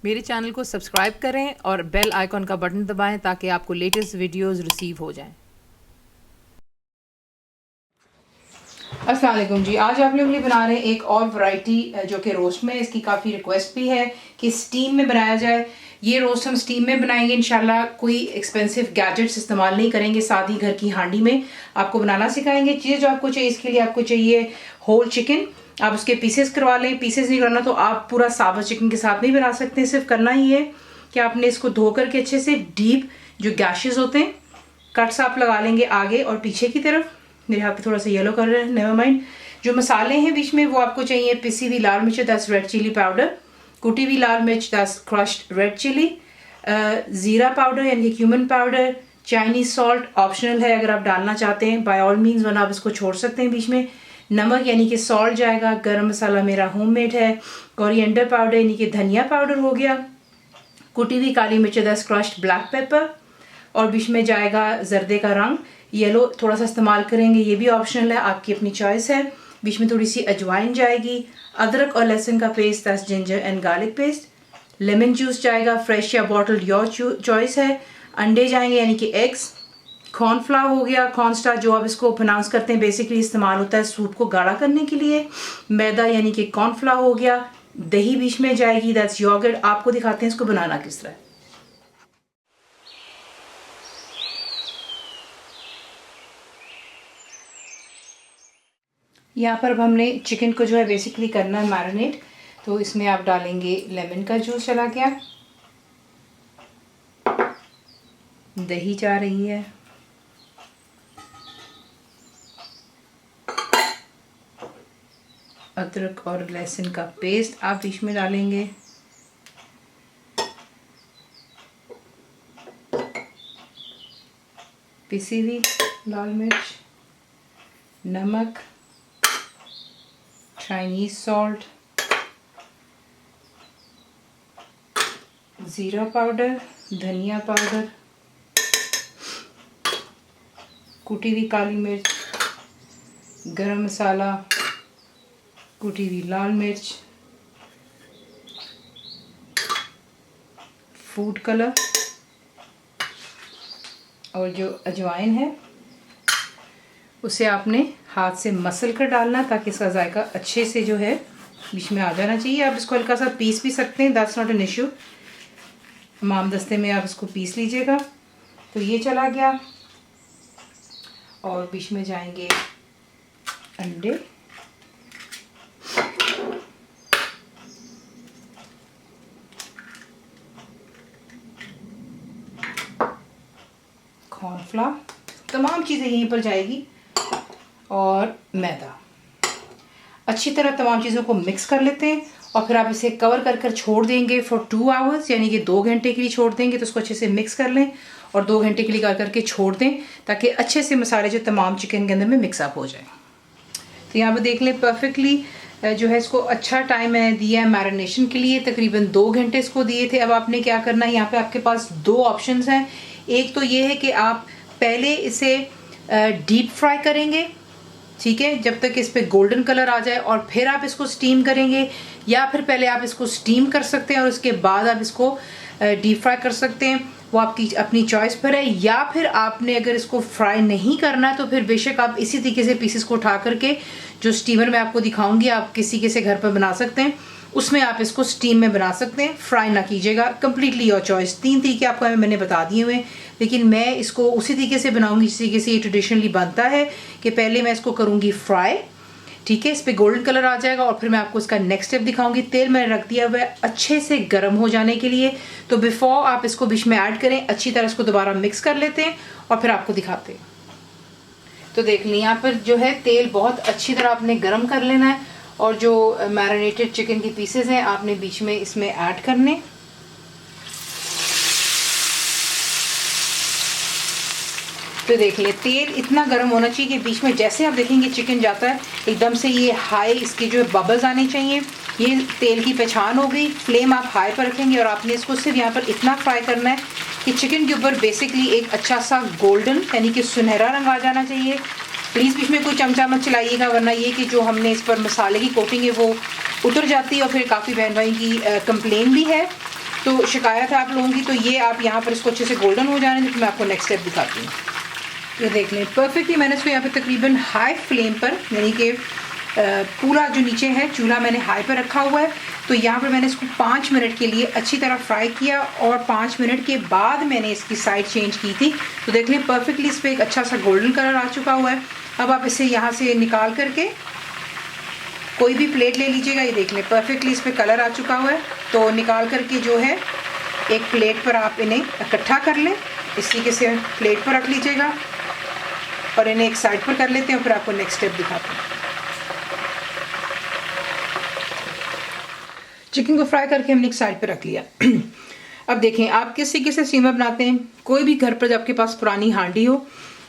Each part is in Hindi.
मेरे चैनल को सब्सक्राइब करें और बेल आइकॉन का बटन दबाएं ताकि आपको लेटेस्ट वीडियोस रिसीव हो जाएं। अस्सलाम वालेकुम जी, आज आप लोग के लिए बना रहे हैं एक और वैरायटी जो कि रोस्ट में। इसकी काफ़ी रिक्वेस्ट भी है कि स्टीम में बनाया जाए। ये रोस्ट हम स्टीम में बनाएंगे इंशाल्लाह। कोई एक्सपेंसिव गैजेट्स इस्तेमाल नहीं करेंगे, साथ ही घर की हांडी में आपको बनाना सिखाएंगे। चीज़ जो आपको चाहिए, इसके लिए आपको चाहिए होल चिकन। आप उसके पीसेस करवा लें। पीसेस नहीं करना तो आप पूरा साबुत चिकन के साथ नहीं बना सकते। सिर्फ करना ही है कि आपने इसको धो करके अच्छे से डीप जो गैशेस होते हैं कट्स आप लगा लेंगे आगे और पीछे की तरफ। मेरे हाथ पे थोड़ा सा येलो कर रहे हैं, नेवर माइंड। जो मसाले हैं बीच में वो आपको चाहिए पिसी हुई लाल मिर्च 10 रेड चिली पाउडर, कुटी हुई लाल मिर्च 10 क्रश्ड रेड चिली, ज़ीरा पाउडर यानी cumin powder, Chinese salt optional है अगर आप डालना चाहते हैं, बाय ऑल मीन्स वरना आप इसको छोड़ सकते हैं बीच में। नमक यानी कि सॉल्ट जाएगा। गरम मसाला मेरा होममेड है। कोरिएंडर पाउडर यानी कि धनिया पाउडर हो गया। कुटी हुई काली मिर्च 10 क्रश्ड ब्लैक पेपर, और बीच में जाएगा जर्दे का रंग, येलो थोड़ा सा इस्तेमाल करेंगे, ये भी ऑप्शनल है, आपकी अपनी चॉइस है। बीच में थोड़ी सी अजवाइन जाएगी। अदरक और लहसुन का paste 10 ginger and garlic paste. Lemon juice जाएगा, फ्रेश या बॉटल्ड, योर चॉइस है। अंडे जाएंगे यानी कि एग्स। कॉर्नफ्लावर हो गया, कॉर्नस्टार्च जो आप इसको प्रोनाउंस करते हैं, बेसिकली इस्तेमाल होता है सूप को गाढ़ा करने के लिए। मैदा यानी कि कॉर्नफ्लावर हो गया। दही बीच में जाएगी, दैट्स योगर्ट। आपको दिखाते हैं इसको बनाना किस तरह। यहाँ पर अब हमने चिकन को जो है बेसिकली करना है मैरिनेट। तो इसमें आप डालेंगे लेमन का जूस चला गया, दही जा रही है, अदरक और लहसुन का पेस्ट आप बीच में डालेंगे, पिसी हुई लाल मिर्च, नमक, चाइनीज सॉल्ट, ज़ीरा पाउडर, धनिया पाउडर, कुटी हुई काली मिर्च, गरम मसाला, कुटी हुई लाल मिर्च, फूड कलर, और जो अजवाइन है उसे आपने हाथ से मसल कर डालना ताकि इसका जायका अच्छे से जो है बीच में आ जाना चाहिए। आप इसको हल्का सा पीस भी सकते हैं, दैट्स नॉट एन इशू। माम दस्ते में आप इसको पीस लीजिएगा। तो ये चला गया, और बीच में जाएंगे अंडे, कॉर्नफ्लावर, तमाम चीज़ें यहीं पर जाएगी, और मैदा। अच्छी तरह तमाम चीज़ों को मिक्स कर लेते हैं, और फिर आप इसे कवर कर छोड़ देंगे फॉर 2 आवर्स यानी कि 2 घंटे के लिए छोड़ देंगे। तो उसको अच्छे से मिक्स कर लें और 2 घंटे के लिए कर करके छोड़ दें ताकि अच्छे से मसाले जो तमाम चिकन के अंदर में मिक्सअप हो जाए। तो यहाँ पर देख लें परफेक्टली जो है इसको अच्छा टाइम मैंने दिया है मैरिनेशन के लिए, तकरीबन 2 घंटे इसको दिए थे। अब आपने क्या करना है, यहाँ पे आपके पास 2 ऑप्शंस हैं। एक तो ये है कि आप पहले इसे डीप फ्राई करेंगे, ठीक है, जब तक इस पे गोल्डन कलर आ जाए, और फिर आप इसको स्टीम करेंगे, या फिर पहले आप इसको स्टीम कर सकते हैं और उसके बाद आप इसको डीप फ्राई कर सकते हैं। वो आपकी अपनी चॉइस पर है। या फिर आपने अगर इसको फ्राई नहीं करना तो फिर बेशक आप इसी तरीके से पीसेस को उठा करके जो स्टीमर में आपको दिखाऊंगी आप किसी के से घर पर बना सकते हैं, उसमें आप इसको स्टीम में बना सकते हैं। फ्राई ना कीजिएगा, कम्प्लीटली योर चॉइस। 3 तरीके आपको मैंने बता दिए हुए, लेकिन मैं इसको उसी तरीके से बनाऊंगी जिस तरीके से ये ट्रेडिशनली बनता है कि पहले मैं इसको करूंगी फ्राई, ठीक है, इस पर गोल्डन कलर आ जाएगा, और फिर मैं आपको इसका नेक्स्ट स्टेप दिखाऊंगी। तेल मैंने रख दिया हुआ है अच्छे से गर्म हो जाने के लिए। तो बिफोर आप इसको बीच में ऐड करें, अच्छी तरह इसको दोबारा मिक्स कर लेते हैं और फिर आपको दिखाते हैं। तो देख लें यहाँ पर जो है तेल बहुत अच्छी तरह आपने गर्म कर लेना है, और जो मैरिनेटेड चिकन के पीसेस हैं आपने बीच में इसमें ऐड करने। तो देख ले तेल इतना गर्म होना चाहिए कि बीच में जैसे आप देखेंगे चिकन जाता है एकदम से ये हाई इसके जो बबल्स आने चाहिए। ये तेल की पहचान हो गई। फ्लेम आप हाई पर रखेंगे और आपने इसको सिर्फ यहाँ पर इतना फ्राई करना है कि चिकन के ऊपर बेसिकली एक अच्छा सा गोल्डन यानी कि सुनहरा रंग आ जाना चाहिए। प्लीज़ बीच में कोई चमचा मत चलाइएगा, वरना ये कि जो हमने इस पर मसाले की कोटिंग है वो उतर जाती है और फिर काफ़ी बहन भाई की कंप्लेन भी है। तो शिकायत है आप लोगों की, तो ये आप यहाँ पर इसको अच्छे से गोल्डन हो जाने दें। तो मैं आपको नेक्स्ट स्टेप दिखाती हूँ। ये देख लें परफेक्टली मैंने इसको यहाँ पे तकरीबन हाई फ्लेम पर, यानी कि पूरा जो नीचे है चूल्हा मैंने हाई पर रखा हुआ है। तो यहाँ पर मैंने इसको 5 मिनट के लिए अच्छी तरह फ्राई किया और 5 मिनट के बाद मैंने इसकी साइड चेंज की थी। तो देख लें परफेक्टली इस पर एक अच्छा सा गोल्डन कलर आ चुका हुआ है। अब आप इसे यहाँ से निकाल करके कोई भी प्लेट ले लीजिएगा। ये देख लें परफेक्टली इस पर कलर आ चुका हुआ है। तो निकाल करके जो है एक प्लेट पर आप इन्हें इकट्ठा कर लें। इस तरीके से प्लेट पर रख लीजिएगा और इन्हें एक साइड पर कर लेते हैं और फिर आपको नेक्स्ट स्टेप दिखाते हैं। चिकन को फ्राई करके हमने एक साइड पर रख लिया। अब देखें आप किस तरीके से स्टीमर बनाते हैं। कोई भी घर पर जब आपके पास पुरानी हांडी हो,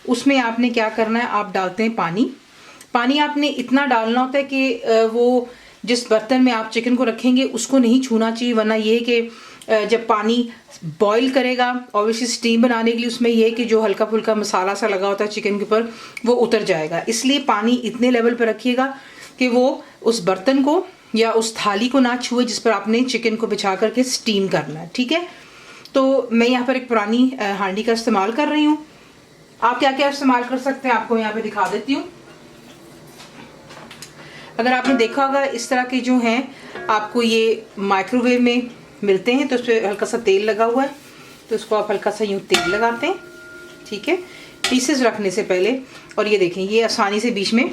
उसमें आपने क्या करना है, आप डालते हैं पानी आपने इतना डालना होता है कि वो जिस बर्तन में आप चिकन को रखेंगे उसको नहीं छूना चाहिए, वरना ये है कि जब पानी बॉईल करेगा ऑब्वियसली स्टीम बनाने के लिए उसमें ये है कि जो हल्का फुल्का मसाला सा लगा होता है चिकन के ऊपर वो उतर जाएगा। इसलिए पानी इतने लेवल पर रखिएगा कि वो उस बर्तन को या उस थाली को ना छुए जिस पर आपने चिकन को बिछा करके स्टीम करना है, ठीक है। तो मैं यहाँ पर एक पुरानी हांडी का इस्तेमाल कर रही हूँ। आप क्या क्या इस्तेमाल कर सकते हैं आपको यहाँ पे दिखा देती हूँ। अगर आपने देखा होगा इस तरह के जो हैं आपको ये माइक्रोवेव में मिलते हैं, तो उस पर हल्का सा तेल लगा हुआ है, तो इसको आप हल्का सा यूँ तेल लगाते हैं, ठीक है, पीसेस रखने से पहले। और ये देखें ये आसानी से बीच में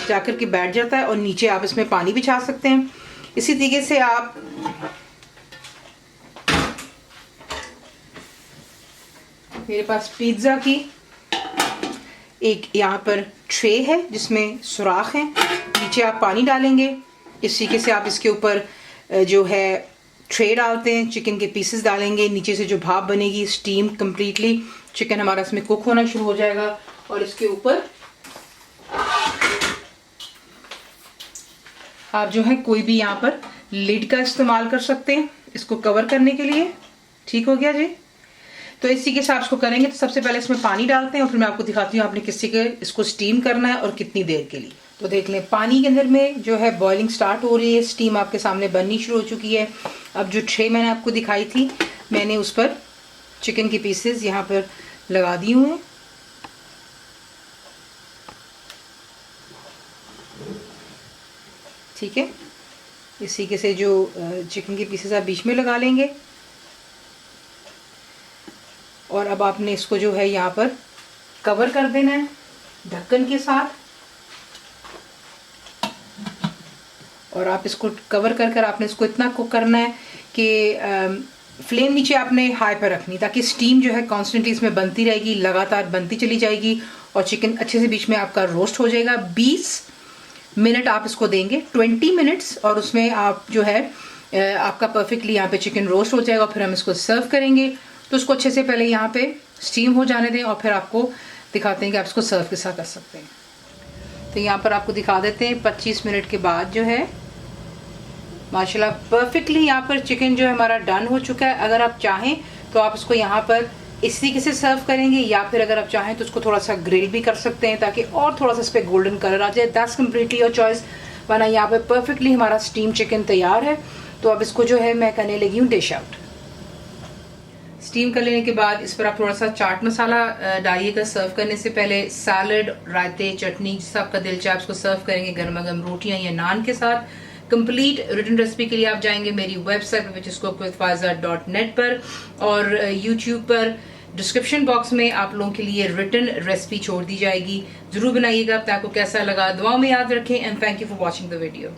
जाकर के बैठ जाता है और नीचे आप इसमें पानी बिछा सकते हैं। इसी तरीके से आप मेरे पास पिज्ज़ा की एक यहाँ पर ट्रे है जिसमें सुराख है, नीचे आप पानी डालेंगे। इस तरीके से आप इसके ऊपर जो है ट्रे डालते हैं, चिकन के पीसेस डालेंगे, नीचे से जो भाप बनेगी स्टीम कंप्लीटली चिकन हमारा इसमें कुक होना शुरू हो जाएगा। और इसके ऊपर आप जो है कोई भी यहाँ पर लिड का इस्तेमाल कर सकते हैं इसको कवर करने के लिए। ठीक हो गया जी। तो इसी के साथ इसको करेंगे तो सबसे पहले इसमें पानी डालते हैं और फिर मैं आपको दिखाती हूँ आपने किसी के इसको स्टीम करना है और कितनी देर के लिए। तो देख लें पानी के अंदर में जो है बॉइलिंग स्टार्ट हो रही है, स्टीम आपके सामने बननी शुरू हो चुकी है। अब जो ट्रे मैंने आपको दिखाई थी मैंने उस पर चिकन के पीसेस यहाँ पर लगा दिए हुए हैं। ठीक है, इस तरीके से जो चिकन के पीसेस आप बीच में लगा लेंगे और अब आपने इसको जो है यहाँ पर कवर कर देना है ढक्कन के साथ। और आप इसको कवर कर कर आपने इसको इतना कुक करना है कि फ्लेम नीचे आपने हाई पर रखनी ताकि स्टीम जो है कॉन्स्टेंटली इसमें बनती रहेगी, लगातार बनती चली जाएगी और चिकन अच्छे से बीच में आपका रोस्ट हो जाएगा। 20 मिनट आप इसको देंगे, 20 मिनट्स, और उसमें आप जो है आपका परफेक्टली यहाँ पे चिकन रोस्ट हो जाएगा। फिर हम इसको सर्व करेंगे। तो उसको अच्छे से पहले यहाँ पे स्टीम हो जाने दें और फिर आपको दिखाते हैं कि आप इसको सर्व के साथ कर सकते हैं। तो यहाँ पर आपको दिखा देते हैं 25 मिनट के बाद जो है माशाल्लाह परफेक्टली यहाँ पर चिकन जो है हमारा डन हो चुका है। अगर आप चाहें तो आप इसको यहाँ पर इस तरीके से सर्व करेंगे या फिर अगर आप चाहें तो उसको थोड़ा सा ग्रिल भी कर सकते हैं ताकि और थोड़ा सा इस पर गोल्डन कलर आ जाए। That's completely your choice. वरना यहाँ पर परफेक्टली हमारा स्टीम चिकन तैयार है। तो अब इसको जो है मैं करने लगी हूँ डिश आउट। स्टीम कर लेने के बाद इस पर आप थोड़ा सा चाट मसाला डालिएगा सर्व करने से पहले। सैलड, रायते, चटनी जिससे आपका दिल चाहे उसको सर्व करेंगे गर्मा गर्म रोटियां या नान के साथ। कंप्लीट रिटन रेसिपी के लिए आप जाएंगे मेरी वेबसाइट विच इज cookWithFaiza.net पर और यूट्यूब पर डिस्क्रिप्शन बॉक्स में आप लोगों के लिए रिटन रेसिपी छोड़ दी जाएगी। जरूर बनाइएगा। आपको कैसा लगा दुआओं में याद रखें and thank you for watching the video.